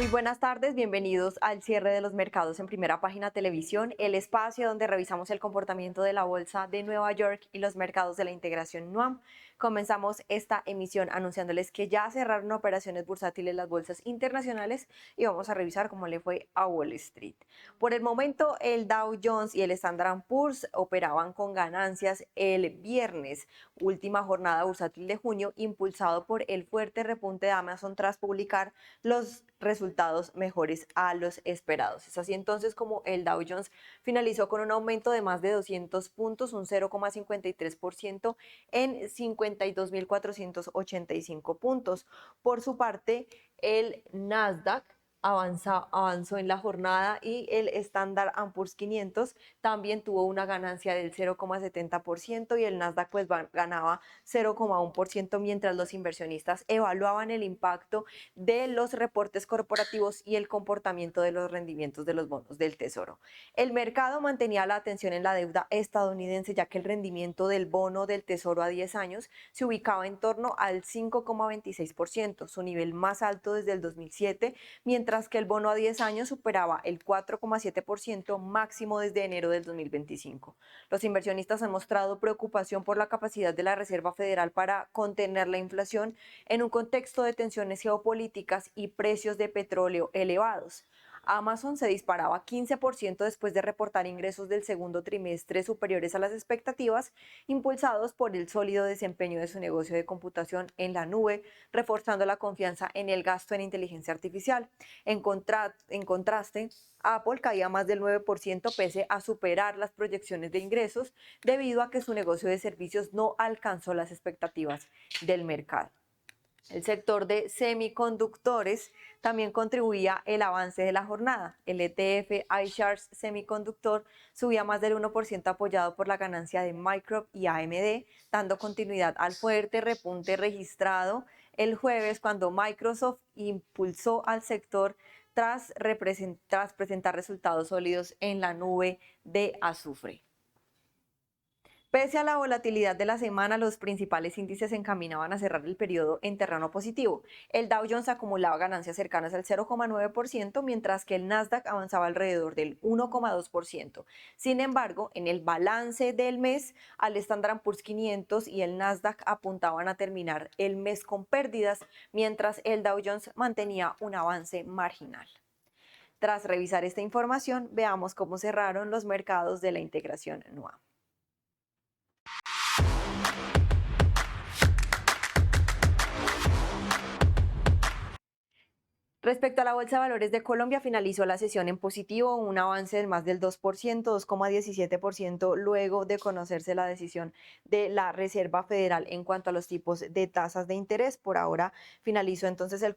Muy buenas tardes, bienvenidos al cierre de los mercados en Primera Página Televisión, el espacio donde revisamos el comportamiento de la Bolsa de Nueva York y los mercados de la integración NUAM. Comenzamos esta emisión anunciándoles que ya cerraron operaciones bursátiles las bolsas internacionales y vamos a revisar cómo le fue a Wall Street. Por el momento, el Dow Jones y el Standard Poor's operaban con ganancias el viernes, última jornada bursátil de junio, impulsado por el fuerte repunte de Amazon tras publicar los resultados mejores a los esperados. Es así entonces como el Dow Jones finalizó con un aumento de más de 200 puntos, un 0,53% en 52.485 puntos. Por su parte, el Nasdaq avanzó en la jornada y el Standard Poor's 500 también tuvo una ganancia del 0,70% y el Nasdaq pues ganaba 0,1% mientras los inversionistas evaluaban el impacto de los reportes corporativos y el comportamiento de los rendimientos de los bonos del Tesoro. El mercado mantenía la atención en la deuda estadounidense, ya que el rendimiento del bono del Tesoro a 10 años se ubicaba en torno al 5,26%, su nivel más alto desde el 2007, mientras que el bono a 10 años superaba el 4,7% máximo desde enero del 2025. Los inversionistas han mostrado preocupación por la capacidad de la Reserva Federal para contener la inflación en un contexto de tensiones geopolíticas y precios de petróleo elevados. Amazon se disparaba 15% después de reportar ingresos del segundo trimestre superiores a las expectativas, impulsados por el sólido desempeño de su negocio de computación en la nube, reforzando la confianza en el gasto en inteligencia artificial. En contraste, Apple caía más del 9% pese a superar las proyecciones de ingresos debido a que su negocio de servicios no alcanzó las expectativas del mercado. El sector de semiconductores también contribuía el avance de la jornada. El ETF iShares Semiconductor subía más del 1% apoyado por la ganancia de Micron y AMD, dando continuidad al fuerte repunte registrado el jueves cuando Microsoft impulsó al sector tras presentar resultados sólidos en la nube de azufre. Pese a la volatilidad de la semana, los principales índices se encaminaban a cerrar el periodo en terreno positivo. El Dow Jones acumulaba ganancias cercanas al 0,9%, mientras que el Nasdaq avanzaba alrededor del 1,2%. Sin embargo, en el balance del mes, al Standard Poor's 500 y el Nasdaq apuntaban a terminar el mes con pérdidas, mientras el Dow Jones mantenía un avance marginal. Tras revisar esta información, veamos cómo cerraron los mercados de la integración NUAM. Respecto a la Bolsa de Valores de Colombia, finalizó la sesión en positivo, un avance de más del 2%, 2,17% luego de conocerse la decisión de la Reserva Federal en cuanto a los tipos de tasas de interés. Por ahora finalizó entonces el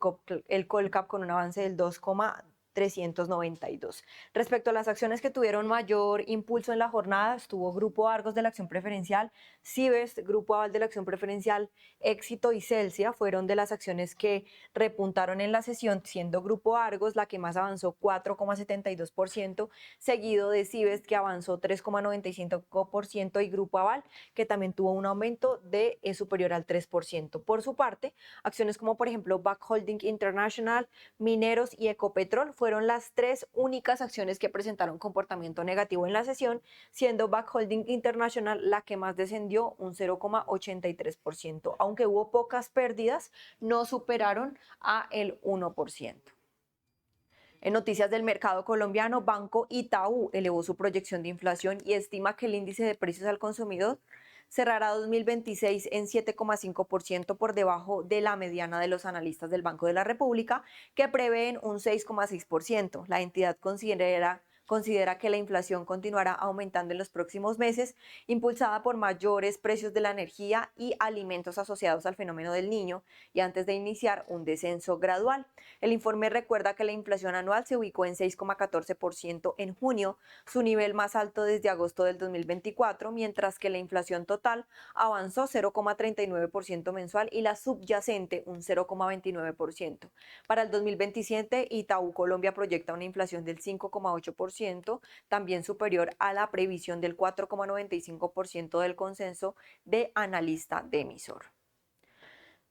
Colcap con un avance del 2,392. Respecto a las acciones que tuvieron mayor impulso en la jornada, estuvo Grupo Argos de la acción preferencial, Cibest, Grupo Aval de la acción preferencial, Éxito y Celsia fueron de las acciones que repuntaron en la sesión, siendo Grupo Argos la que más avanzó 4,72%, seguido de Cibest que avanzó 3,95% y Grupo Aval que también tuvo un aumento de superior al 3%. Por su parte, acciones como por ejemplo Back Holding International, Mineros y Ecopetrol fueron las tres únicas acciones que presentaron comportamiento negativo en la sesión, siendo Back Holding International la que más descendió un 0,83%. Aunque hubo pocas pérdidas, no superaron a el 1%. En noticias del mercado colombiano, Banco Itaú elevó su proyección de inflación y estima que el índice de precios al consumidor cerrará 2026 en 7,5% por debajo de la mediana de los analistas del Banco de la República, que prevén un 6,6%. La entidad considera que la inflación continuará aumentando en los próximos meses, impulsada por mayores precios de la energía y alimentos asociados al fenómeno del Niño, y antes de iniciar un descenso gradual. El informe recuerda que la inflación anual se ubicó en 6,14% en junio, su nivel más alto desde agosto del 2024, mientras que la inflación total avanzó 0,39% mensual y la subyacente un 0,29%. Para el 2027, Itaú Colombia proyecta una inflación del 5,8%, también superior a la previsión del 4,95% del consenso de analista de emisor.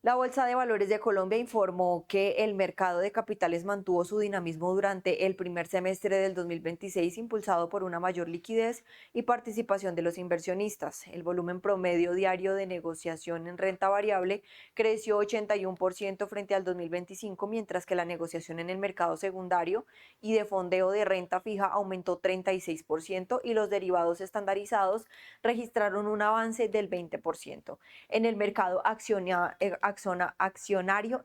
La Bolsa de Valores de Colombia informó que el mercado de capitales mantuvo su dinamismo durante el primer semestre del 2026, impulsado por una mayor liquidez y participación de los inversionistas. El volumen promedio diario de negociación en renta variable creció 81% frente al 2025, mientras que la negociación en el mercado secundario y de fondeo de renta fija aumentó 36% y los derivados estandarizados registraron un avance del 20%. En el mercado accionario,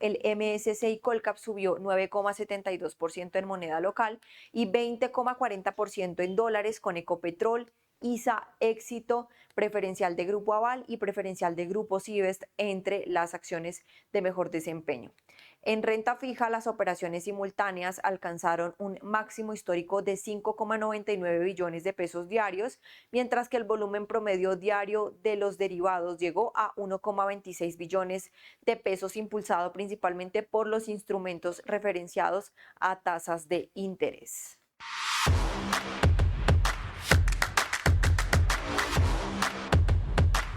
el MSCI Colcap subió 9,72% en moneda local y 20,40% en dólares con Ecopetrol, ISA, Éxito, preferencial de Grupo Aval y preferencial de Grupo Sivest entre las acciones de mejor desempeño. En renta fija, las operaciones simultáneas alcanzaron un máximo histórico de 5,99 billones de pesos diarios, mientras que el volumen promedio diario de los derivados llegó a 1,26 billones de pesos, impulsado principalmente por los instrumentos referenciados a tasas de interés.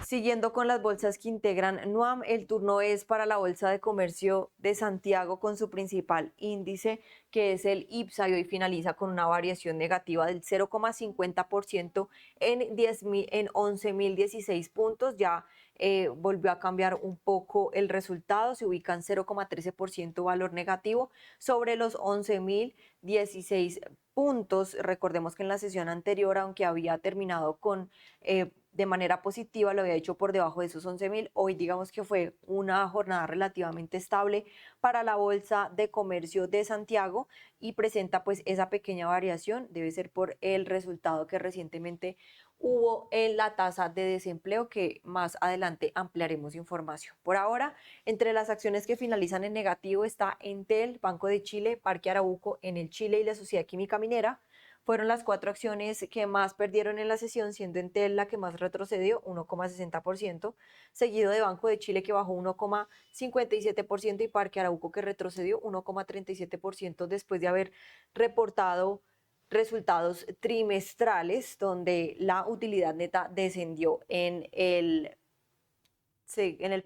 Siguiendo con las bolsas que integran NUAM, el turno es para la Bolsa de Comercio de Santiago con su principal índice, que es el IPSA, y hoy finaliza con una variación negativa del 0,50% en 11.016 puntos. Ya volvió a cambiar un poco el resultado, se ubica en 0,13% valor negativo sobre los 11.016 puntos. Recordemos que en la sesión anterior, aunque había terminado con de manera positiva, lo había hecho por debajo de esos 11.000. Hoy digamos que fue una jornada relativamente estable para la Bolsa de Comercio de Santiago y presenta pues esa pequeña variación, debe ser por el resultado que recientemente hubo en la tasa de desempleo, que más adelante ampliaremos información. Por ahora, entre las acciones que finalizan en negativo está Entel, Banco de Chile, Parque Arauco en el Chile y la Sociedad Química Minera. Fueron las cuatro acciones que más perdieron en la sesión, siendo Entel la que más retrocedió, 1,60%, seguido de Banco de Chile, que bajó 1,57%, y Parque Arauco, que retrocedió 1,37% después de haber reportado resultados trimestrales, donde la utilidad neta descendió en el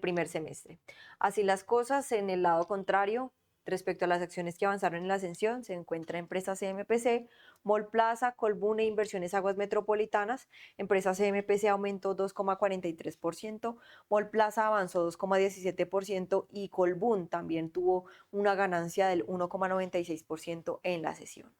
primer semestre. Así las cosas, en el lado contrario, respecto a las acciones que avanzaron en la ascensión, se encuentra Empresa CMPC, Mallplaza, Colbún e Inversiones Aguas Metropolitanas. Empresa CMPC aumentó 2,43%, Mallplaza avanzó 2,17% y Colbún también tuvo una ganancia del 1,96% en la sesión.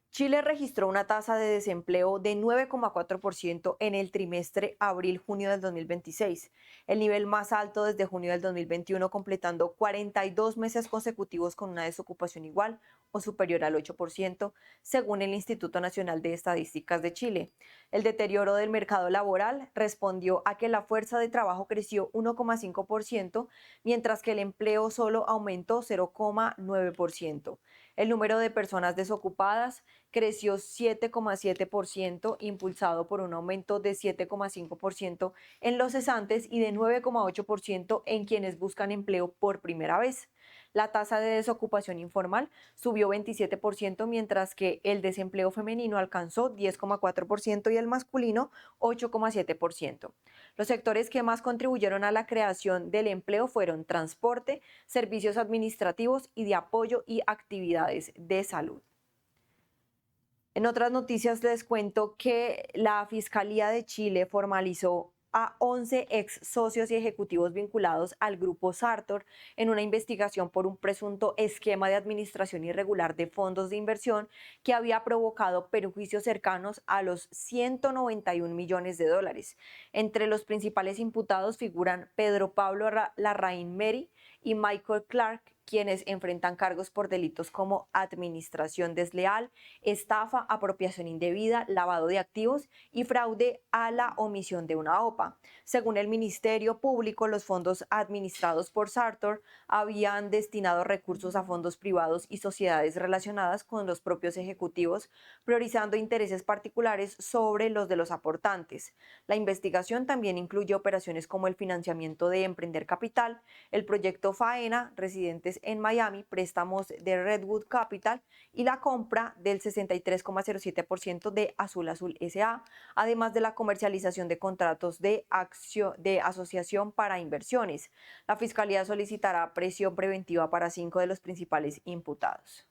Chile registró una tasa de desempleo de 9,4% en el trimestre abril-junio del 2026, el nivel más alto desde junio del 2021, completando 42 meses consecutivos con una desocupación igual o superior al 8%, según el Instituto Nacional de Estadísticas de Chile. El deterioro del mercado laboral respondió a que la fuerza de trabajo creció 1,5%, mientras que el empleo solo aumentó 0,9%. El número de personas desocupadas creció 7,7%, impulsado por un aumento de 7,5% en los cesantes y de 9,8% en quienes buscan empleo por primera vez. La tasa de desocupación informal subió 27%, mientras que el desempleo femenino alcanzó 10,4% y el masculino 8,7%. Los sectores que más contribuyeron a la creación del empleo fueron transporte, servicios administrativos y de apoyo y actividades de salud. En otras noticias les cuento que la Fiscalía de Chile formalizó a 11 ex socios y ejecutivos vinculados al grupo Sartor en una investigación por un presunto esquema de administración irregular de fondos de inversión que había provocado perjuicios cercanos a los 191 millones de dólares. Entre los principales imputados figuran Pedro Pablo Larraín Meri y Michael Clark, quienes enfrentan cargos por delitos como administración desleal, estafa, apropiación indebida, lavado de activos y fraude a la omisión de una OPA. Según el Ministerio Público, los fondos administrados por Sartor habían destinado recursos a fondos privados y sociedades relacionadas con los propios ejecutivos, priorizando intereses particulares sobre los de los aportantes. La investigación también incluye operaciones como el financiamiento de Emprender Capital, el proyecto Faena, Residentes inversiones en Miami, préstamos de Redwood Capital y la compra del 63,07% de Azul Azul SA, además de la comercialización de contratos de asociación para inversiones. La Fiscalía solicitará prisión preventiva para 5 de los principales imputados.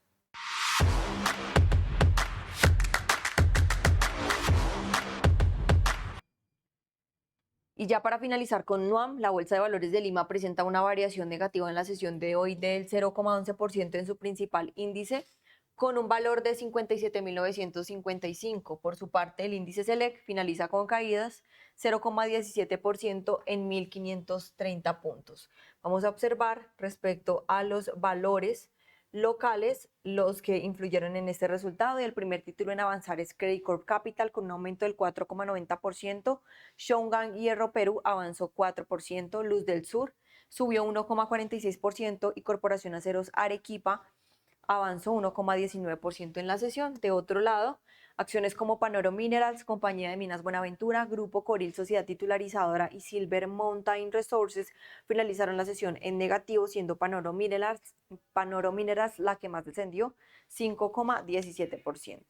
Y ya para finalizar con NUAM, la Bolsa de Valores de Lima presenta una variación negativa en la sesión de hoy del 0,11% en su principal índice, con un valor de 57.955. Por su parte, el índice SELEC finaliza con caídas 0,17% en 1.530 puntos. Vamos a observar respecto a los valores locales los que influyeron en este resultado, y el primer título en avanzar es Credit Corp Capital con un aumento del 4,90%, Shougang Hierro Perú avanzó 4%, Luz del Sur subió 1,46% y Corporación Aceros Arequipa avanzó 1,19% en la sesión. De otro lado, acciones como Panoro Minerals, Compañía de Minas Buenaventura, Grupo Coril, Sociedad Titularizadora y Silver Mountain Resources finalizaron la sesión en negativo, siendo Panoro Minerals la que más descendió, 5,17%.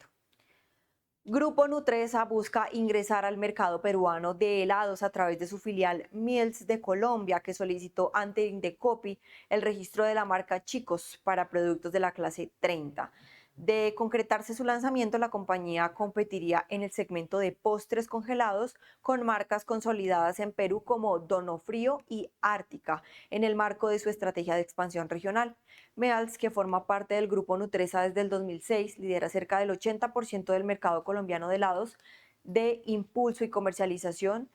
Grupo Nutresa busca ingresar al mercado peruano de helados a través de su filial Mills de Colombia, que solicitó ante Indecopi el registro de la marca Chicos para productos de la clase 30. De concretarse su lanzamiento, la compañía competiría en el segmento de postres congelados con marcas consolidadas en Perú como Donofrío y Ártica, en el marco de su estrategia de expansión regional. Meals, que forma parte del Grupo Nutresa desde el 2006, lidera cerca del 80% del mercado colombiano de helados de impulso y comercialización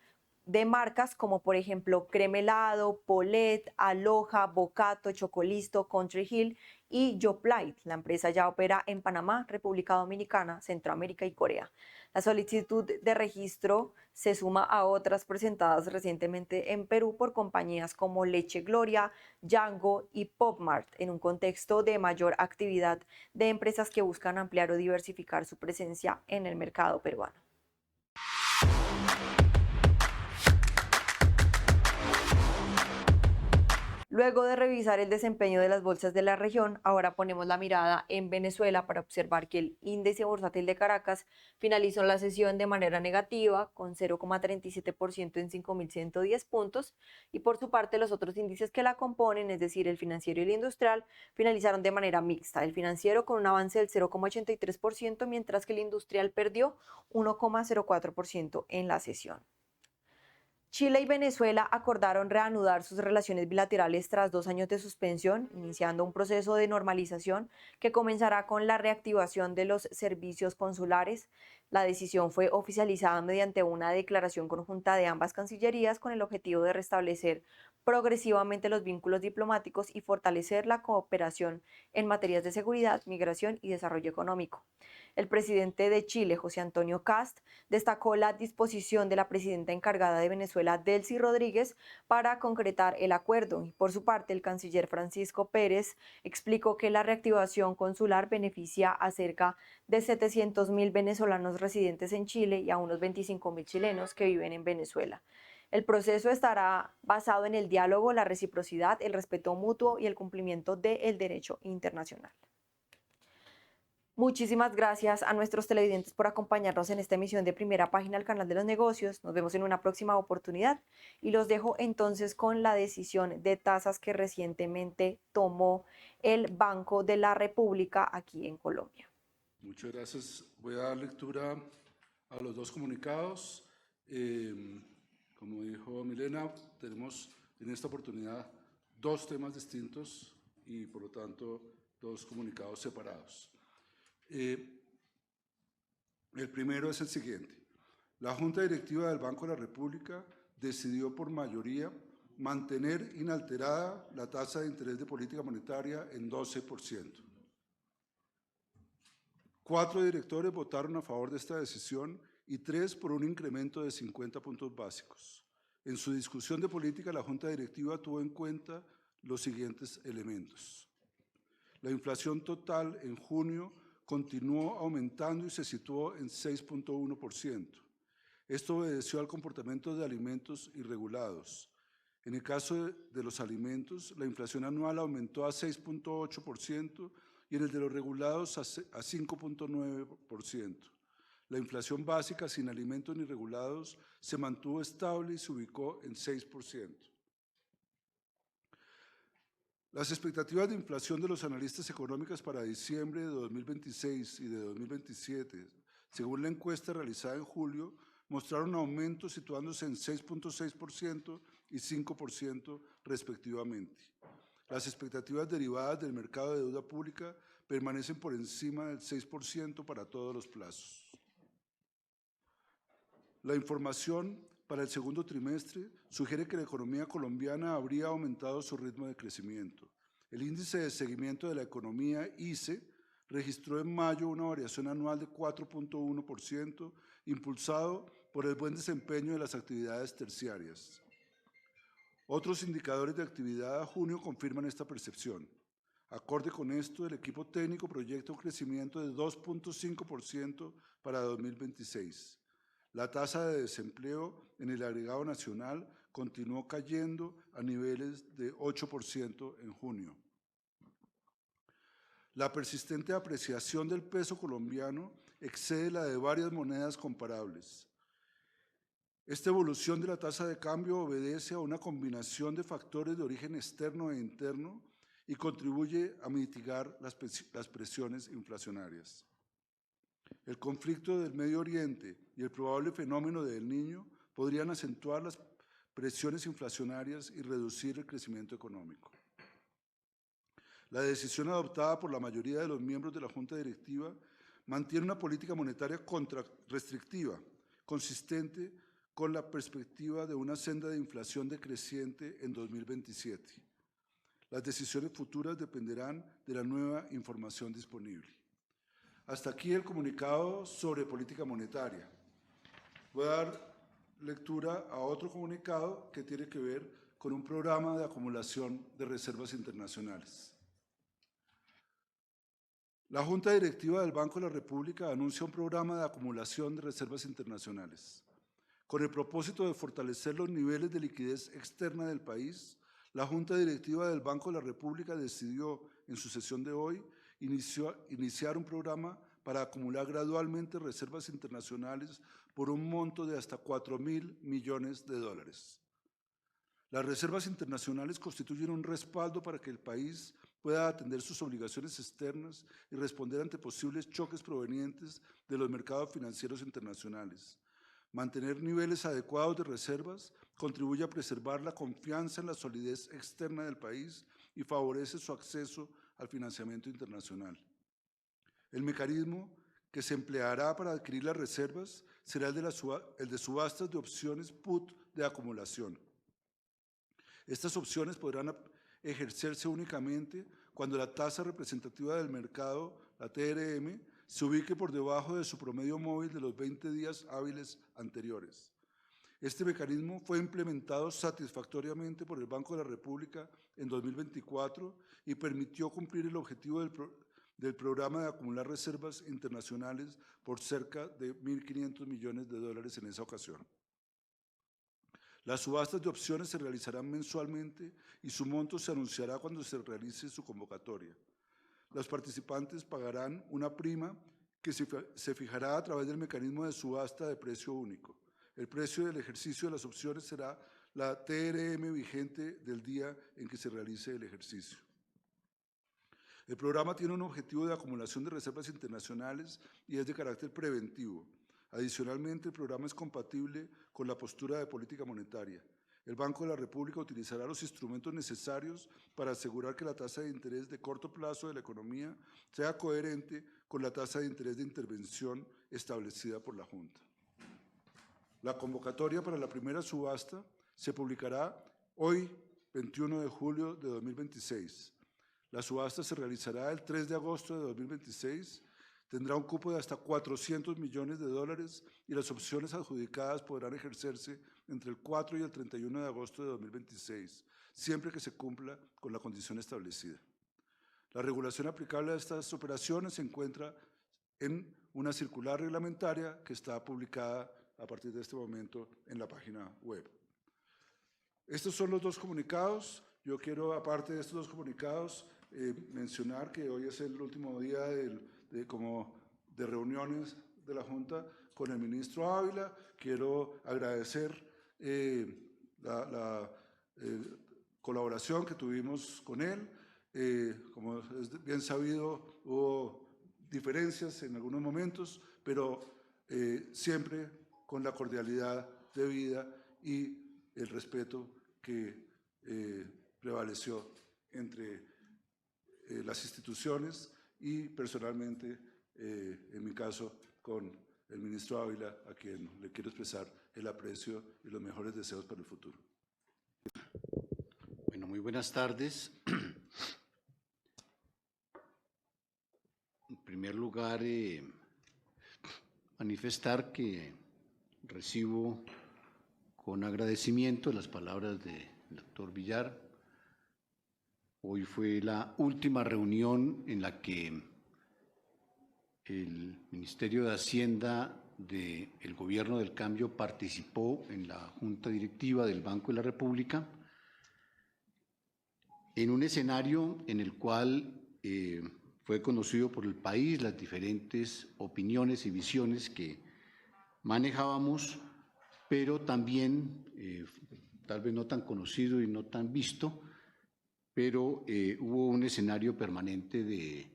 de marcas como por ejemplo Cremelado, Polet, Aloha, Bocato, Chocolisto, Country Hill y Yoplait. La empresa ya opera en Panamá, República Dominicana, Centroamérica y Corea. La solicitud de registro se suma a otras presentadas recientemente en Perú por compañías como Leche Gloria, Django y Popmart, en un contexto de mayor actividad de empresas que buscan ampliar o diversificar su presencia en el mercado peruano. Luego de revisar el desempeño de las bolsas de la región, ahora ponemos la mirada en Venezuela para observar que el índice bursátil de Caracas finalizó la sesión de manera negativa con 0,37% en 5.110 puntos, y por su parte los otros índices que la componen, es decir, el financiero y el industrial, finalizaron de manera mixta. El financiero con un avance del 0,83%, mientras que el industrial perdió 1,04% en la sesión. Chile y Venezuela acordaron reanudar sus relaciones bilaterales tras 2 años de suspensión, iniciando un proceso de normalización que comenzará con la reactivación de los servicios consulares. La decisión fue oficializada mediante una declaración conjunta de ambas cancillerías con el objetivo de restablecer progresivamente los vínculos diplomáticos y fortalecer la cooperación en materias de seguridad, migración y desarrollo económico. El presidente de Chile, José Antonio Kast, destacó la disposición de la presidenta encargada de Venezuela, Delcy Rodríguez, para concretar el acuerdo. Y por su parte, el canciller Francisco Pérez explicó que la reactivación consular beneficia a cerca de 700.000 venezolanos residentes en Chile y a unos 25.000 chilenos que viven en Venezuela. El proceso estará basado en el diálogo, la reciprocidad, el respeto mutuo y el cumplimiento del derecho internacional. Muchísimas gracias a nuestros televidentes por acompañarnos en esta emisión de Primera Página al canal de los negocios. Nos vemos en una próxima oportunidad y los dejo entonces con la decisión de tasas que recientemente tomó el Banco de la República aquí en Colombia. Muchas gracias. Voy a dar lectura a los dos comunicados. Como dijo Milena, tenemos en esta oportunidad dos temas distintos y por lo tanto dos comunicados separados. El primero es el siguiente. La Junta Directiva del Banco de la República decidió por mayoría mantener inalterada la tasa de interés de política monetaria en 12%. 4 directores votaron a favor de esta decisión y 3 por un incremento de 50 puntos básicos. En su discusión de política, la Junta Directiva tuvo en cuenta los siguientes elementos. La inflación total en junio continuó aumentando y se situó en 6,1%. Esto obedeció al comportamiento de alimentos irregulados. En el caso de los alimentos, la inflación anual aumentó a 6.8% y en el de los regulados a 5.9%. La inflación básica sin alimentos ni regulados se mantuvo estable y se ubicó en 6%. Las expectativas de inflación de los analistas económicos para diciembre de 2026 y de 2027, según la encuesta realizada en julio, mostraron aumentos situándose en 6.6% y 5% respectivamente. Las expectativas derivadas del mercado de deuda pública permanecen por encima del 6% para todos los plazos. La información para el segundo trimestre sugiere que la economía colombiana habría aumentado su ritmo de crecimiento. El índice de seguimiento de la economía, ICE, registró en mayo una variación anual de 4.1%, impulsado por el buen desempeño de las actividades terciarias. Otros indicadores de actividad a junio confirman esta percepción. Acorde con esto, el equipo técnico proyecta un crecimiento de 2.5% para 2026. La tasa de desempleo en el agregado nacional continuó cayendo a niveles de 8% en junio. La persistente apreciación del peso colombiano excede la de varias monedas comparables. Esta evolución de la tasa de cambio obedece a una combinación de factores de origen externo e interno y contribuye a mitigar las presiones inflacionarias. El conflicto del Medio Oriente y el probable fenómeno del Niño podrían acentuar las presiones inflacionarias y reducir el crecimiento económico. La decisión adoptada por la mayoría de los miembros de la Junta Directiva mantiene una política monetaria restrictiva, consistente con la perspectiva de una senda de inflación decreciente en 2027. Las decisiones futuras dependerán de la nueva información disponible. Hasta aquí el comunicado sobre política monetaria. Voy a dar lectura a otro comunicado que tiene que ver con un programa de acumulación de reservas internacionales. La Junta Directiva del Banco de la República anuncia un programa de acumulación de reservas internacionales. Con el propósito de fortalecer los niveles de liquidez externa del país, la Junta Directiva del Banco de la República decidió en su sesión de hoy iniciar un programa para acumular gradualmente reservas internacionales por un monto de hasta $4.000 millones. Las reservas internacionales constituyen un respaldo para que el país pueda atender sus obligaciones externas y responder ante posibles choques provenientes de los mercados financieros internacionales. Mantener niveles adecuados de reservas contribuye a preservar la confianza en la solidez externa del país y favorece su acceso al financiamiento internacional. El mecanismo que se empleará para adquirir las reservas será el de subastas de opciones put de acumulación. Estas opciones podrán ejercerse únicamente cuando la tasa representativa del mercado, la TRM, se ubique por debajo de su promedio móvil de los 20 días hábiles anteriores. Este mecanismo fue implementado satisfactoriamente por el Banco de la República en 2024 y permitió cumplir el objetivo del programa de acumular reservas internacionales por cerca de $1.500 millones en esa ocasión. Las subastas de opciones se realizarán mensualmente y su monto se anunciará cuando se realice su convocatoria. Los participantes pagarán una prima que se fijará a través del mecanismo de subasta de precio único. El precio del ejercicio de las opciones será la TRM vigente del día en que se realice el ejercicio. El programa tiene un objetivo de acumulación de reservas internacionales y es de carácter preventivo. Adicionalmente, el programa es compatible con la postura de política monetaria. El Banco de la República utilizará los instrumentos necesarios para asegurar que la tasa de interés de corto plazo de la economía sea coherente con la tasa de interés de intervención establecida por la Junta. La convocatoria para la primera subasta se publicará hoy, 21 de julio de 2026. La subasta se realizará el 3 de agosto de 2026. Tendrá un cupo de hasta $400 millones y las opciones adjudicadas podrán ejercerse entre el 4 y el 31 de agosto de 2026, siempre que se cumpla con la condición establecida. La regulación aplicable a estas operaciones se encuentra en una circular reglamentaria que está publicada a partir de este momento en la página web. Estos son los dos comunicados. Yo quiero, aparte de estos dos comunicados, mencionar que hoy es el último día de reuniones de la Junta con el ministro Ávila. Quiero agradecer la colaboración que tuvimos con él. Como es bien sabido, hubo diferencias en algunos momentos, pero siempre con la cordialidad debida y el respeto que prevaleció entre las instituciones y personalmente, en mi caso, con el ministro Ávila, a quien le quiero expresar el aprecio y los mejores deseos para el futuro. Bueno, muy buenas tardes. En primer lugar, manifestar que recibo con agradecimiento las palabras del doctor Villar. Hoy fue la última reunión en la que el Ministerio de Hacienda del Gobierno del Cambio participó en la Junta Directiva del Banco de la República, en un escenario en el cual fue conocido por el país las diferentes opiniones y visiones que manejábamos, pero también, tal vez no tan conocido y no tan visto, pero hubo un escenario permanente de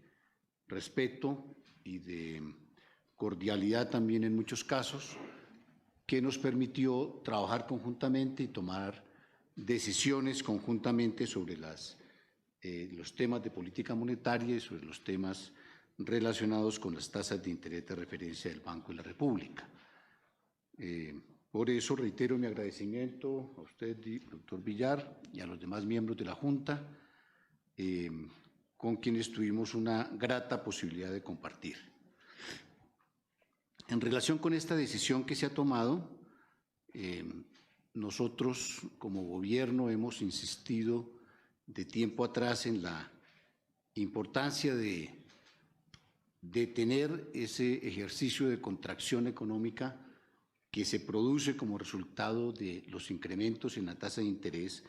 respeto y de cordialidad también en muchos casos, que nos permitió trabajar conjuntamente y tomar decisiones conjuntamente sobre los temas de política monetaria y sobre los temas relacionados con las tasas de interés de referencia del Banco de la República. Por eso reitero mi agradecimiento a usted, doctor Villar, y a los demás miembros de la Junta, con quienes tuvimos una grata posibilidad de compartir. En relación con esta decisión que se ha tomado, nosotros como gobierno hemos insistido de tiempo atrás en la importancia de tener ese ejercicio de contracción económica que se produce como resultado de los incrementos en la tasa de interés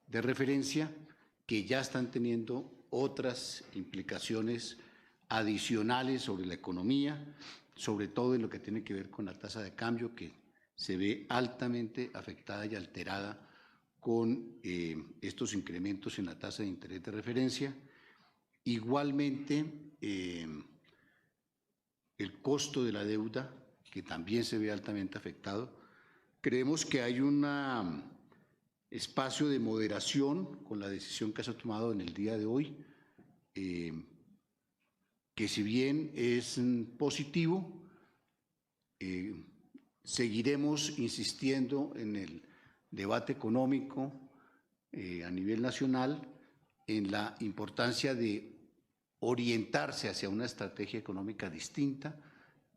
de referencia, que ya están teniendo otras implicaciones adicionales sobre la economía, sobre todo en lo que tiene que ver con la tasa de cambio, que se ve altamente afectada y alterada con estos incrementos en la tasa de interés de referencia. Igualmente, el costo de la deuda, que también se ve altamente afectado. Creemos que hay un espacio de moderación con la decisión que se ha tomado en el día de hoy, que si bien es positivo, seguiremos insistiendo en el debate económico a nivel nacional en la importancia de orientarse hacia una estrategia económica distinta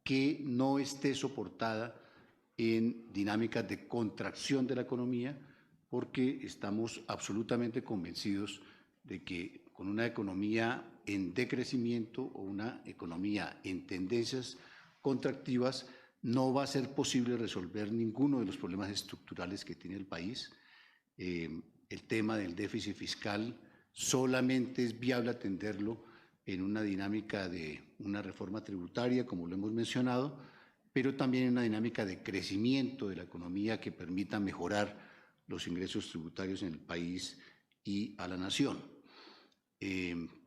que no esté soportada en dinámicas de contracción de la economía, porque estamos absolutamente convencidos de que con una economía en decrecimiento o una economía en tendencias contractivas no va a ser posible resolver ninguno de los problemas estructurales que tiene el país. El tema del déficit fiscal solamente es viable atenderlo en una dinámica de una reforma tributaria, como lo hemos mencionado, pero también en una dinámica de crecimiento de la economía que permita mejorar los ingresos tributarios en el país y a la nación.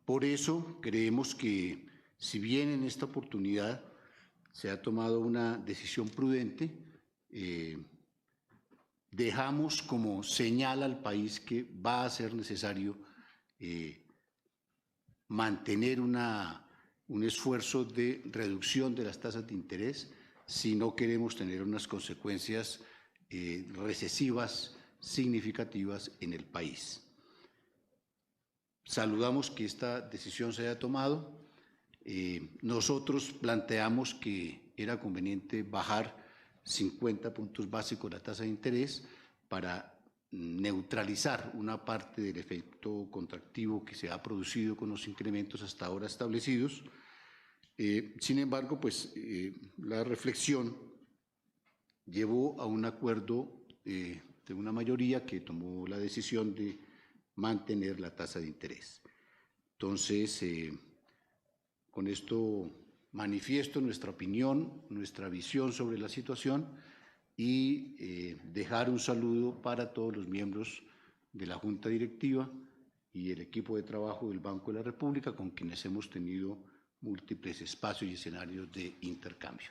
Por eso creemos que, si bien en esta oportunidad se ha tomado una decisión prudente, dejamos como señal al país que va a ser necesario mantener un esfuerzo de reducción de las tasas de interés si no queremos tener unas consecuencias recesivas significativas en el país. Saludamos que esta decisión se haya tomado. Nosotros planteamos que era conveniente bajar 50 puntos básicos la tasa de interés para neutralizar una parte del efecto contractivo que se ha producido con los incrementos hasta ahora establecidos. Sin embargo, pues la reflexión llevó a un acuerdo de una mayoría que tomó la decisión de mantener la tasa de interés. Entonces, con esto manifiesto nuestra opinión, nuestra visión sobre la situación y dejar un saludo para todos los miembros de la Junta Directiva y el equipo de trabajo del Banco de la República, con quienes hemos tenido múltiples espacios y escenarios de intercambio.